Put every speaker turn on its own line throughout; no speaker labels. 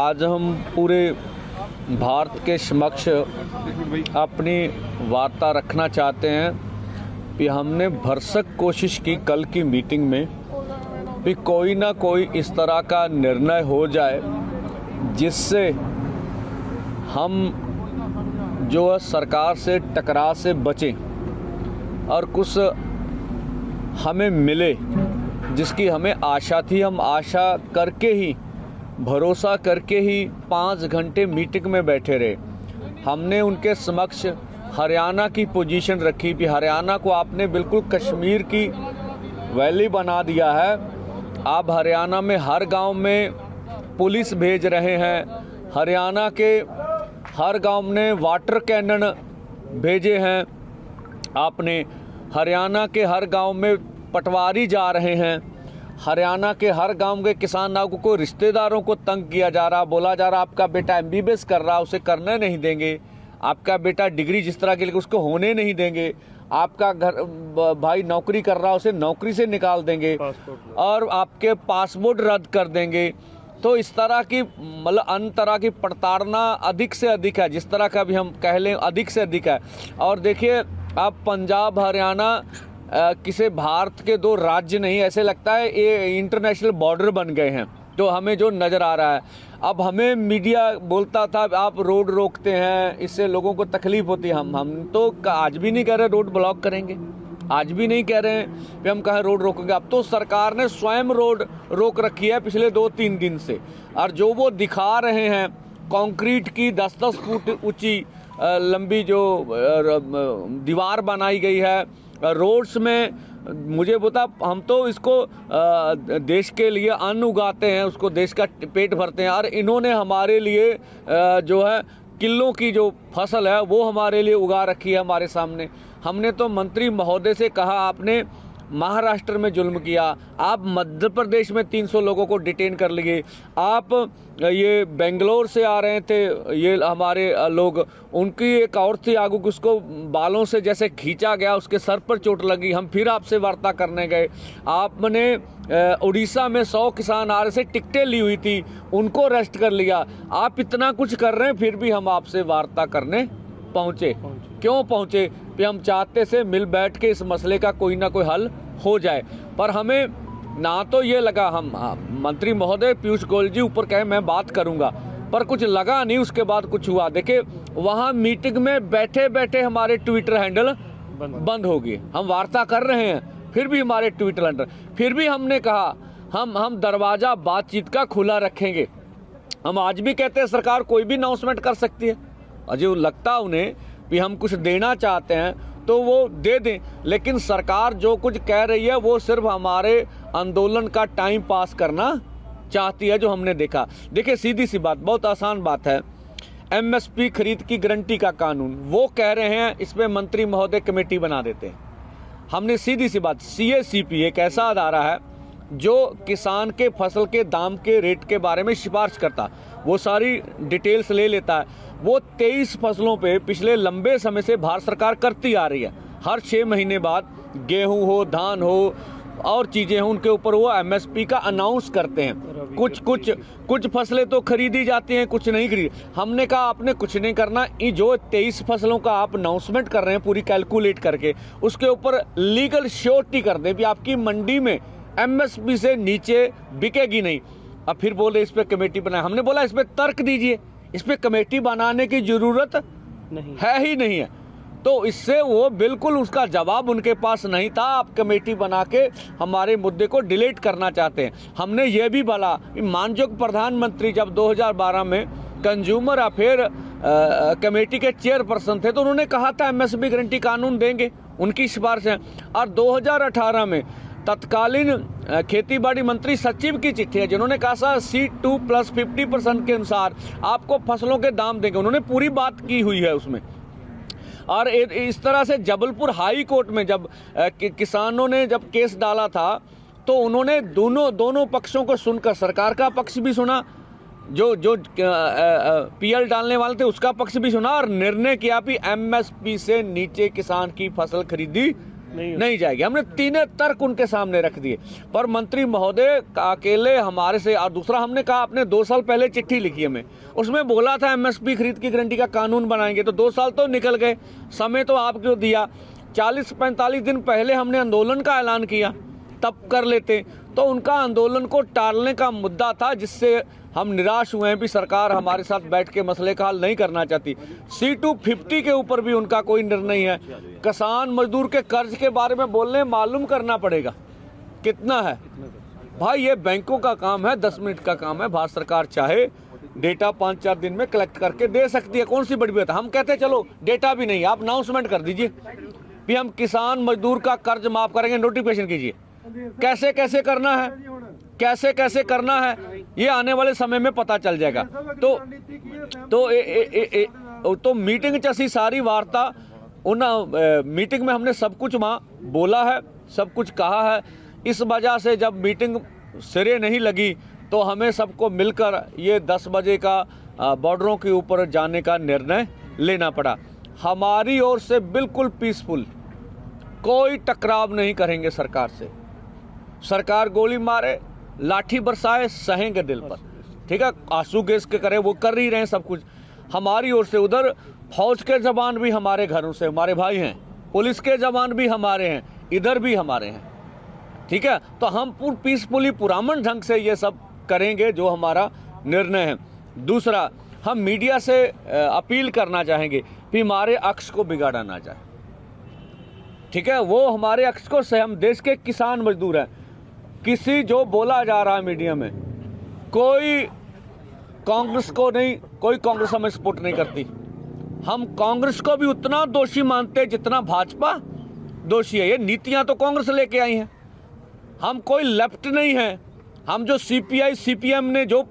आज हम पूरे भारत के समक्ष अपनी वार्ता रखना चाहते हैं कि हमने भरसक कोशिश की कल की मीटिंग में कि कोई ना कोई इस तरह का निर्णय हो जाए जिससे हम जो है सरकार से टकराव से बचें और कुछ हमें मिले जिसकी हमें आशा थी। हम आशा करके ही, भरोसा करके ही 5 घंटे मीटिंग में बैठे रहे। हमने उनके समक्ष हरियाणा की पोजीशन रखी कि हरियाणा को आपने बिल्कुल कश्मीर की वैली बना दिया है। आप हरियाणा में हर गांव में पुलिस भेज रहे हैं, हरियाणा के हर गांव में वाटर कैनन भेजे हैं आपने, हरियाणा के हर गांव में पटवारी जा रहे हैं, हरियाणा के हर गांव के किसानों को रिश्तेदारों को तंग किया जा रहा, बोला जा रहा आपका बेटा MBBS कर रहा उसे करने नहीं देंगे, आपका बेटा डिग्री जिस तरह के लिए उसको होने नहीं देंगे, आपका घर भाई नौकरी कर रहा उसे नौकरी से निकाल देंगे और आपके पासपोर्ट रद्द कर देंगे। तो इस तरह की मतलब अन्य तरह की प्रताड़ना अधिक से अधिक है, जिस तरह का भी हम कह लें अधिक से अधिक है। और देखिए अब पंजाब हरियाणा किसी भारत के 2 राज्य नहीं, ऐसे लगता है ये इंटरनेशनल बॉर्डर बन गए हैं। तो हमें जो नज़र आ रहा है, अब हमें मीडिया बोलता था आप रोड रोकते हैं इससे लोगों को तकलीफ होती है। हम तो आज भी नहीं कह रहे रोड ब्लॉक करेंगे, आज भी नहीं कह रहे हैं कि हम कहें रोड रोकेंगे। अब तो सरकार ने स्वयं रोड रोक रखी है पिछले 2-3 दिन से, और जो वो दिखा रहे हैं कंक्रीट की 10-10 फुट ऊंची लंबी जो दीवार बनाई गई है रोड्स में, मुझे बता हम तो इसको देश के लिए अन्न उगाते हैं, उसको देश का पेट भरते हैं, और इन्होंने हमारे लिए जो है किलों की जो फसल है वो हमारे लिए उगा रखी है हमारे सामने। हमने तो मंत्री महोदय से कहा आपने महाराष्ट्र में जुल्म किया, आप मध्य प्रदेश में 300 लोगों को डिटेन कर लिए, आप ये बेंगलोर से आ रहे थे ये हमारे लोग, उनकी एक और थी आगू उसको बालों से जैसे खींचा गया, उसके सर पर चोट लगी, हम फिर आपसे वार्ता करने गए। आपने उड़ीसा में 100 किसान आ रहे से टिकटें ली हुई थी, उनको अरेस्ट कर लिया। आप इतना कुछ कर रहे हैं फिर भी हम आपसे वार्ता करने पहुँचे। क्यों पहुँचे? कि हम चाहते से मिल बैठ के इस मसले का कोई ना कोई हल हो जाए। पर हमें ना तो ये लगा, हम मंत्री महोदय पीयूष गोयल जी ऊपर कहे मैं बात करूंगा, पर कुछ लगा नहीं, उसके बाद कुछ हुआ। देखिए वहाँ मीटिंग में बैठे बैठे हमारे ट्विटर हैंडल बंद हो गए। हम वार्ता कर रहे हैं फिर भी हमारे ट्विटर हैंडल, फिर भी हमने कहा हम दरवाजा बातचीत का खुला रखेंगे। हम आज भी कहते हैं सरकार कोई भी अनाउंसमेंट कर सकती है, अजय लगता उन्हें भी हम कुछ देना चाहते हैं तो वो दे दें, लेकिन सरकार जो कुछ कह रही है वो सिर्फ हमारे आंदोलन का टाइम पास करना चाहती है, जो हमने देखा। देखिए सीधी सी बात, बहुत आसान बात है, MSP खरीद की गारंटी का कानून, वो कह रहे हैं इसमें मंत्री महोदय कमेटी बना देते हैं। हमने सीधी सी बात, CACP एक ऐसा अदारा है जो किसान के फसल के दाम के रेट के बारे में सिफारिश करता, वो सारी डिटेल्स ले लेता है। वो 23 फसलों पे पिछले लंबे समय से भारत सरकार करती आ रही है। हर 6 महीने बाद गेहूं हो, धान हो और चीज़ें हों, उनके ऊपर वो MSP का अनाउंस करते हैं। कुछ फसलें तो खरीदी जाती हैं, कुछ नहीं खरीदी। हमने कहा आपने कुछ नहीं करना, ये जो 23 फसलों का आप अनाउंसमेंट कर रहे हैं पूरी कैलकुलेट करके, उसके ऊपर लीगल श्योरिटी कर दें कि आपकी मंडी में MSP से नीचे बिकेगी नहीं। अब फिर बोले इस पर कमेटी बनाए, हमने बोला इस पर तर्क दीजिए, इस पर कमेटी बनाने की जरूरत नहीं है ही नहीं है। तो इससे वो बिल्कुल उसका जवाब उनके पास नहीं था, आप कमेटी बना के हमारे मुद्दे को डिलीट करना चाहते हैं। हमने ये भी बोला, माननीय प्रधानमंत्री जब 2012 में कंज्यूमर अफेयर कमेटी के चेयरपर्सन थे तो उन्होंने कहा था MSP गारंटी कानून देंगे, उनकी सिफारिश है। और 2018 में तत्कालीन खेती बाड़ी मंत्री सचिव की चिट्ठी है जिन्होंने कहा था C2 प्लस 50% के अनुसार आपको फसलों के दाम देंगे, उन्होंने पूरी बात की हुई है उसमें। और इस तरह से जबलपुर हाई कोर्ट में जब किसानों ने जब केस डाला था तो उन्होंने दोनों पक्षों को सुनकर सरकार का पक्ष भी सुना, जो PL डालने वाले थे उसका पक्ष भी सुना, और निर्णय किया कि MSP से नीचे किसान की फसल खरीदी नहीं जाएगी। हमने तीनों तर्क उनके सामने रख दिए, पर मंत्री महोदय अकेले हमारे से। और दूसरा हमने कहा, आपने 2 साल पहले चिट्ठी लिखी हमें, उसमें बोला था एमएसपी खरीद की गारंटी का कानून बनाएंगे, तो 2 साल तो निकल गए, समय तो आप क्यों दिया? 40-45 दिन पहले हमने आंदोलन का ऐलान किया, तब कर लेते। तो उनका आंदोलन को टालने का मुद्दा था, जिससे हम निराश हुए हैं भी सरकार हमारे साथ बैठ के मसले का हल नहीं करना चाहती। C-250 के ऊपर भी उनका कोई निर्णय है। किसान मजदूर के कर्ज के बारे में बोलने, मालूम करना पड़ेगा कितना है भाई। ये बैंकों का काम है, 10 मिनट का काम है। भारत सरकार चाहे डेटा 5-4 दिन में कलेक्ट करके दे सकती है, कौन सी बड़ी बात है। हम कहते हैं चलो डेटा भी नहीं, आप अनाउंसमेंट कर दीजिए भी हम किसान मजदूर का कर्ज माफ करेंगे, नोटिफिकेशन कीजिए। कैसे कैसे करना है, कैसे कैसे करना है, ये आने वाले समय में पता चल जाएगा। तो मीटिंग च असी सारी वार्ता उन मीटिंग में हमने सब कुछ वहाँ बोला है, सब कुछ कहा है। इस वजह से जब मीटिंग सिरे नहीं लगी तो हमें सबको मिलकर ये 10 बजे का बॉर्डरों के ऊपर जाने का निर्णय लेना पड़ा। हमारी ओर से बिल्कुल पीसफुल, कोई टकराव नहीं करेंगे सरकार से। सरकार गोली मारे, लाठी बरसाए, सहेंगे दिल पर, ठीक है। आंसू गैस के करे, वो कर ही रहे हैं सब कुछ हमारी ओर से। उधर फौज के जवान भी हमारे घरों से हमारे भाई हैं, पुलिस के जवान भी हमारे हैं, इधर भी हमारे हैं, ठीक है। तो हम पीसफुली पुरामन ढंग से ये सब करेंगे जो हमारा निर्णय है। दूसरा, हम मीडिया से अपील करना चाहेंगे कि हमारे अक्ष को बिगाड़ा ना जाए, ठीक है। वो हमारे अक्ष को से, हम देश के किसान मजदूर हैं। किसी जो बोला जा रहा है मीडिया में, कोई कांग्रेस को नहीं, कोई कांग्रेस हमें सपोर्ट नहीं करती। हम कांग्रेस को भी उतना दोषी मानते हैं जितना भाजपा दोषी है। ये नीतियां तो कांग्रेस लेके आई हैं, हम कोई लेफ्ट नहीं है। हम जो CPI CPM ने जो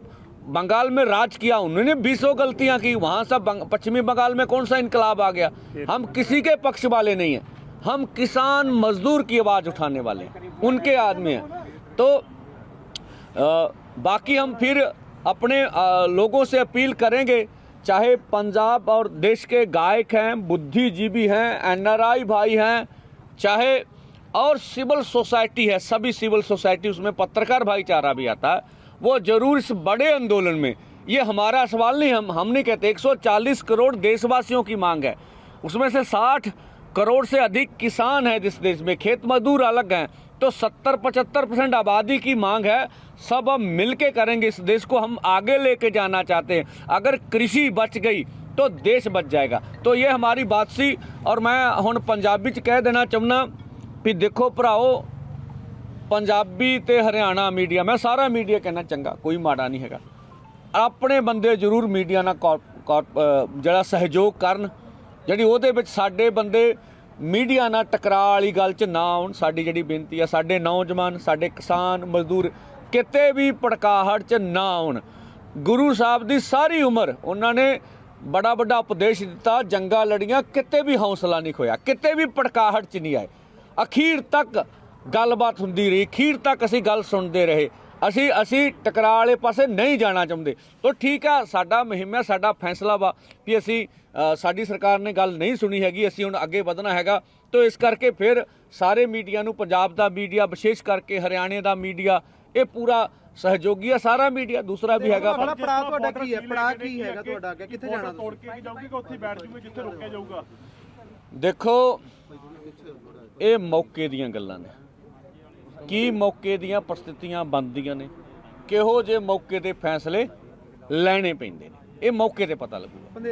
बंगाल में राज किया, उन्होंने 20 गलतियां की, वहां सब पश्चिमी बंगाल में कौन सा इनकलाब आ गया। हम किसी के पक्ष वाले नहीं हैं, हम किसान मजदूर की आवाज़ उठाने वाले उनके आदमी हैं। तो बाकी हम फिर अपने लोगों से अपील करेंगे, चाहे पंजाब और देश के गायक हैं, बुद्धिजीवी हैं, NRI भाई हैं, चाहे और सिविल सोसाइटी है, सभी सिविल सोसाइटी, उसमें पत्रकार भाईचारा भी आता है, वो जरूर इस बड़े आंदोलन में, ये हमारा सवाल नहीं, हम नहीं कहते, 140 करोड़ देशवासियों की मांग है, उसमें से 60 करोड़ से अधिक किसान हैं जिस देश में, खेत मजदूर अलग हैं, तो 70-75% आबादी की मांग है। सब हम मिलके करेंगे, इस देश को हम आगे लेके जाना चाहते हैं। अगर कृषि बच गई तो देश बच जाएगा। तो ये हमारी बात सी। और मैं हुण पंजाबी च कह देना चाहना भी देखो भराओ, पंजाबी ते हरियाणा मीडिया, मैं सारा मीडिया कहना चंगा, कोई माड़ा नहीं हैगा। अपने बंदे जरूर मीडिया नाल जिहड़ा सहयोग करन, जिहड़ी ओहदे विच साडे बंदे मीडिया नाल टकराਅ वाली गल च ना आउण। साडी जिहड़ी बेनती है, साडे नौजवान, साडे किसान मजदूर किते भी भड़काहट च ना आउण। गुरु साहब दी सारी उम्र उन्होंने बड़ा बड़ा उपदेश दिता, जंगा लड़ियां, किते भी हौसला नहीं खोया, किते भी भड़काहट च नहीं आए। अखीर तक गलबात हुंदी रही, अखीर तक असी गल सुनते रहे। असी टकराਅ वाले पासे नहीं जाना चाहते। तो ठीक है, साडा मुहिम है, साडा फैसला वा कि असी साडी सरकार ने गल नहीं सुनी हैगी, असी हुण अगे वधना हैगा। तो इस करके फिर सारे मीडिया नूं, पंजाब दा मीडिया विशेष करके हरियाणे दा मीडिया, ये पूरा सहयोगी है, सारा मीडिया, दूसरा भी हैगा। देखो ये मौके दीयां गल्लां ने, की मौके दीयां परिस्थितियां बनदियां ने, किहो जे मौके ते फैसले लैणे पैंदे ने, ये मौके ते पता लगूगा।